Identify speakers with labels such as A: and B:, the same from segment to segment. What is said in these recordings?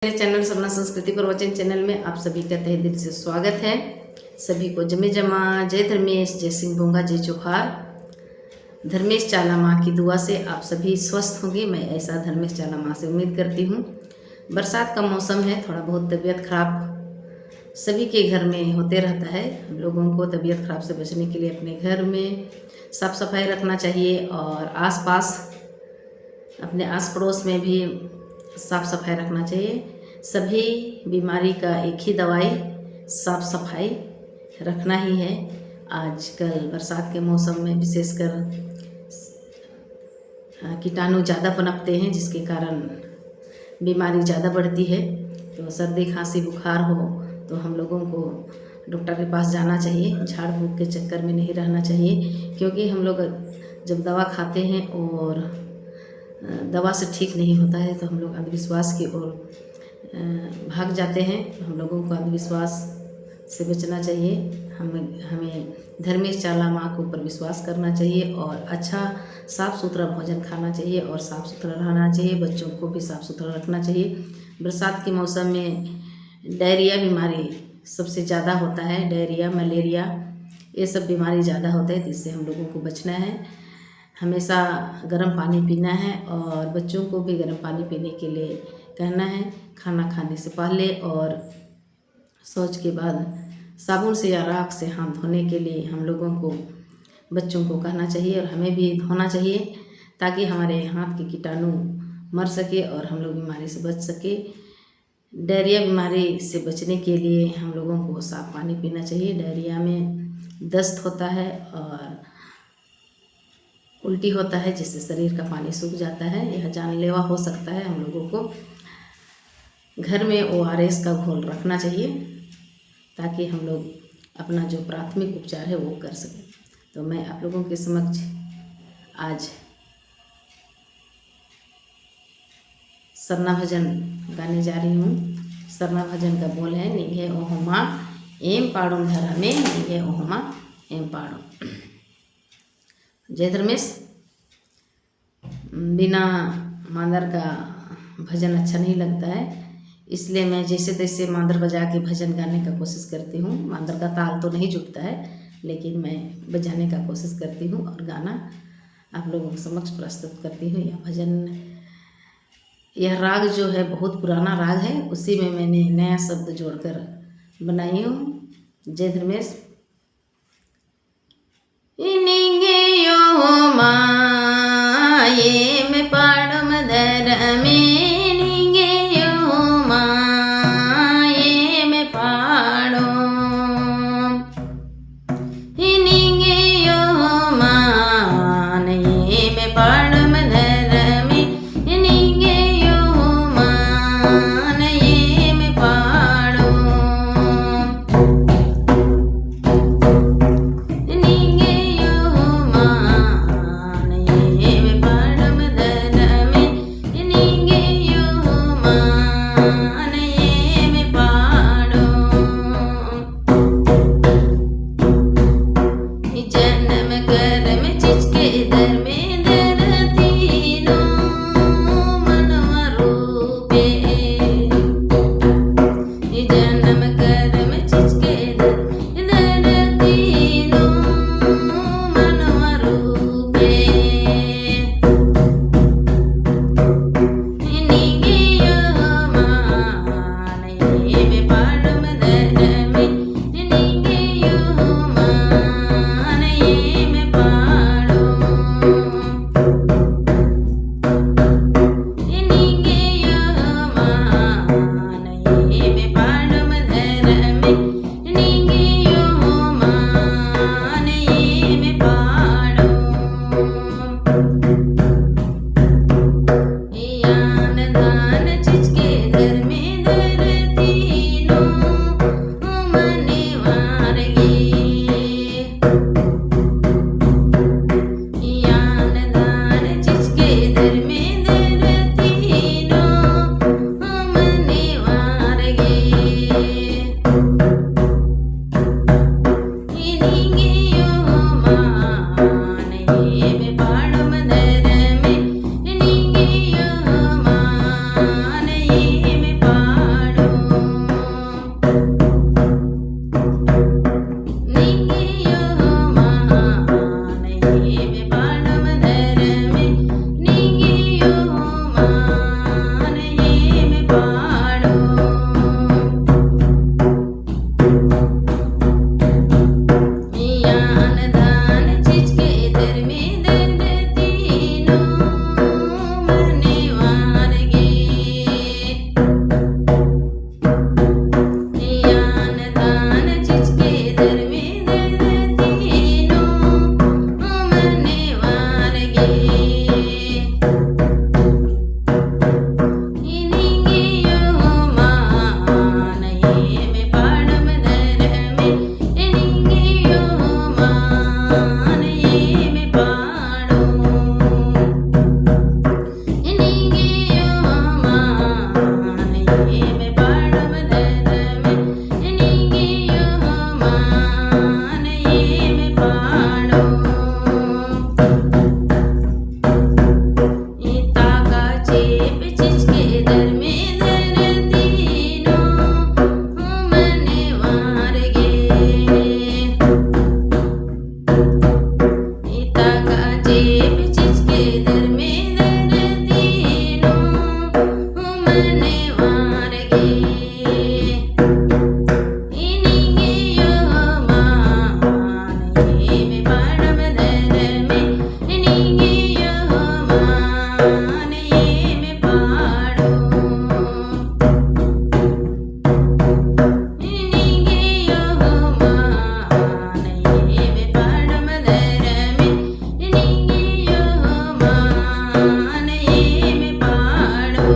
A: मेरे चैनल सपना संस्कृति प्रवचन चैनल में आप सभी का तहे दिल से स्वागत है। सभी को जमे जमा जय धर्मेश, जय सिंह भोंगा, जय चोखार। धर्मेश चाला माँ की दुआ से आप सभी स्वस्थ होंगे, मैं ऐसा धर्मेश चाला माँ से उम्मीद करती हूँ। बरसात का मौसम है, थोड़ा बहुत तबीयत खराब सभी के घर में होते रहता है। हम लोगों को तबीयत खराब से बचने के लिए अपने घर में साफ़ सफाई रखना चाहिए और आसपास अपने आस पड़ोस में भी साफ़ सफाई रखना चाहिए। सभी बीमारी का एक ही दवाई साफ़ सफाई रखना ही है। आजकल बरसात के मौसम में विशेषकर कीटाणु ज़्यादा पनपते हैं, जिसके कारण बीमारी ज़्यादा बढ़ती है। तो सर्दी खांसी बुखार हो तो हम लोगों को डॉक्टर के पास जाना चाहिए, झाड़ फूँक के चक्कर में नहीं रहना चाहिए। क्योंकि हम लोग जब दवा खाते हैं और दवा से ठीक नहीं होता है तो हम लोग अंधविश्वास की ओर भाग जाते हैं। तो हम लोगों को अंधविश्वास से बचना चाहिए। हमें धर्मेश चाला माँ के ऊपर विश्वास करना चाहिए और अच्छा साफ़ सुथरा भोजन खाना चाहिए और साफ़ सुथरा रहना चाहिए। बच्चों को भी साफ़ सुथरा रखना चाहिए। बरसात के मौसम में डायरिया बीमारी सबसे ज़्यादा होता है। डायरिया, मलेरिया, ये सब बीमारी ज़्यादा होता है, तो इससे हम लोगों को बचना है। हमेशा गर्म पानी पीना है और बच्चों को भी गर्म पानी पीने के लिए कहना है। खाना खाने से पहले और शौच के बाद साबुन से या राख से हाथ धोने के लिए हम लोगों को बच्चों को कहना चाहिए और हमें भी धोना चाहिए, ताकि हमारे हाथ के कीटाणु मर सके और हम लोग बीमारी से बच सके। डायरिया बीमारी से बचने के लिए हम लोगों को साफ़ पानी पीना चाहिए। डायरिया में दस्त होता है और उल्टी होता है, जिससे शरीर का पानी सूख जाता है। यह जानलेवा हो सकता है। हम लोगों को घर में ORS का घोल रखना चाहिए, ताकि हम लोग अपना जो प्राथमिक उपचार है वो कर सकें। तो मैं आप लोगों के समक्ष आज सरना भजन गाने जा रही हूँ। सरना भजन का बोल है, निघे ओहमा एम पाड़ो धरा में, निघे ओहमा एम पाड़ो। जय धर्मेश। बिना मांदर का भजन अच्छा नहीं लगता है, इसलिए मैं जैसे तैसे मांदर बजा के भजन गाने का कोशिश करती हूँ। मांदर का ताल तो नहीं जुटता है, लेकिन मैं बजाने का कोशिश करती हूँ और गाना आप लोगों के समक्ष प्रस्तुत करती हूँ। यह भजन, यह राग जो है बहुत पुराना राग है, उसी में मैंने नया शब्द जोड़कर बनाई हूँ। जय धर्मेश। ये में पाड़म धर में, में पाड़म दर में निगियो मान ये में पाड़ो इता का चेप चिचके दर में धरतीनो मने वार गे इता का चेप चिचके दर में धरतीनो मने वार गे इनिगियो मान ये में पाड़म दर में निगियो मान ये में पाड़ो निगियो मान ये में पाड़म दर में निगियो मान ये में पाड़ो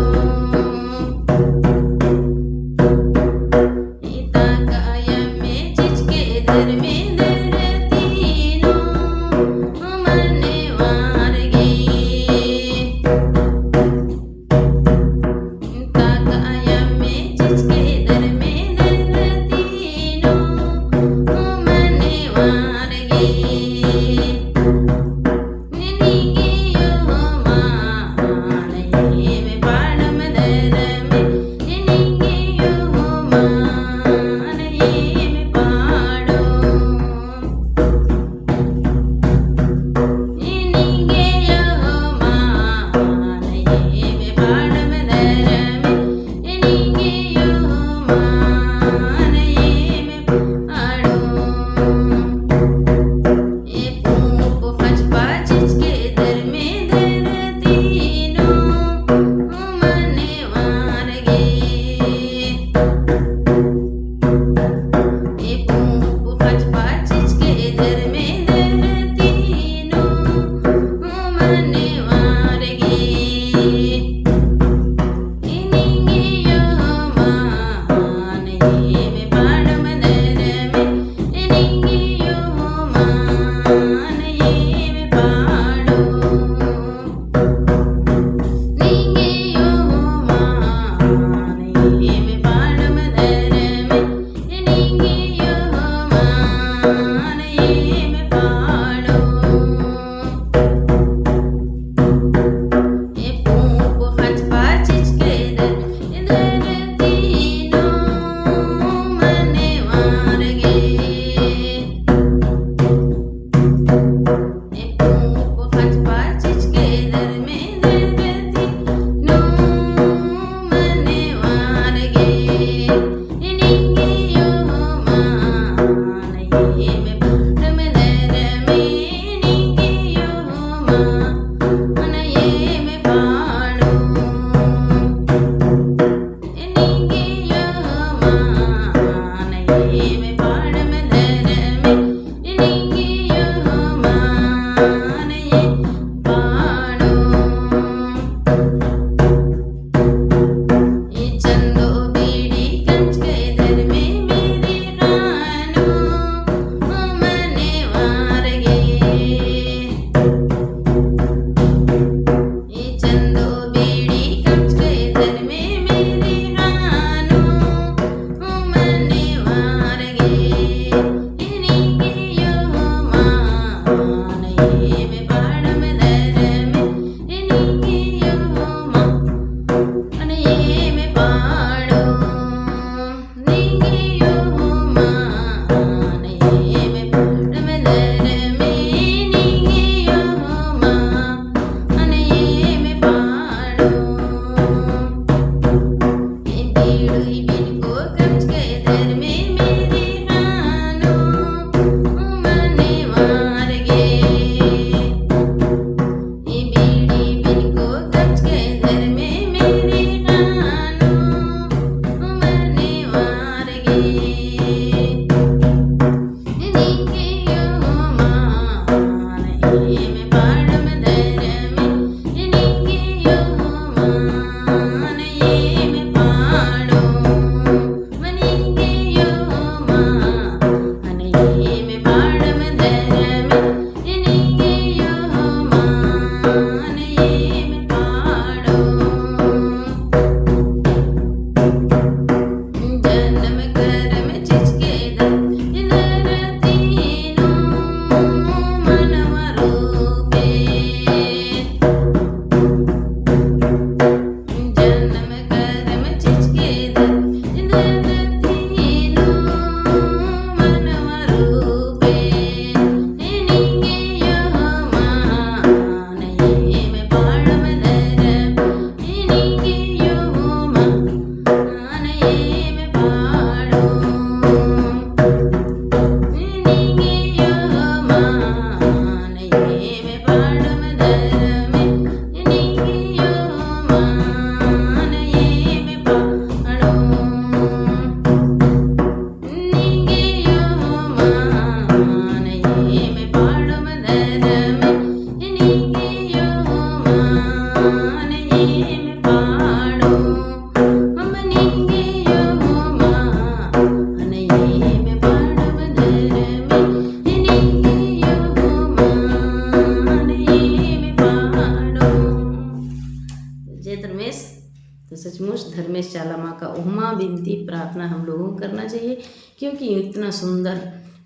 A: धर्मेश चाला माँ का उमा विनती प्रार्थना हम लोगों को करना चाहिए, क्योंकि इतना सुंदर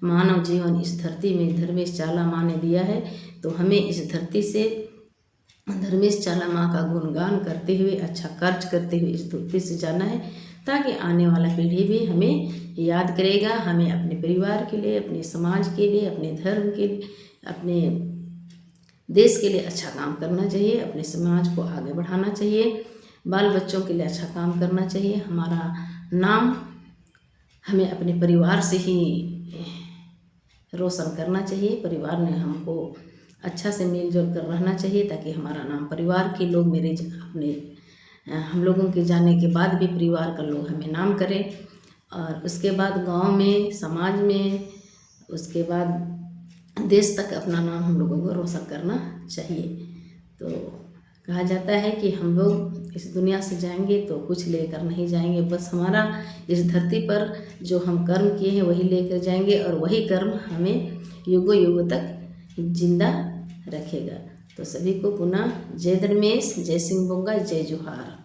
A: मानव जीवन इस धरती में धर्मेश चाला माँ ने दिया है। तो हमें इस धरती से धर्मेश चाला माँ का गुणगान करते हुए, अच्छा कार्य करते हुए इस धरती से जाना है, ताकि आने वाला पीढ़ी भी हमें याद करेगा। हमें अपने परिवार के लिए, अपने समाज के लिए, अपने धर्म के लिए, अपने देश के लिए अच्छा काम करना चाहिए, अपने समाज को आगे बढ़ाना चाहिए, बाल बच्चों के लिए अच्छा काम करना चाहिए। हमारा नाम हमें अपने परिवार से ही रोशन करना चाहिए। परिवार ने हमको अच्छा से मिलजुल कर रहना चाहिए, ताकि हमारा नाम परिवार के लोग हम लोगों के जाने के बाद भी परिवार का लोग हमें नाम करें, और उसके बाद गांव में, समाज में, उसके बाद देश तक अपना नाम हम लोगों को रोशन करना चाहिए। तो कहा जाता है कि हम लोग इस दुनिया से जाएंगे तो कुछ लेकर नहीं जाएंगे, बस हमारा इस धरती पर जो हम कर्म किए हैं वही लेकर जाएंगे, और वही कर्म हमें युगों युगों तक जिंदा रखेगा। तो सभी को पुनः जय धर्मेश, जय सिंह बोंगा, जय जोहार।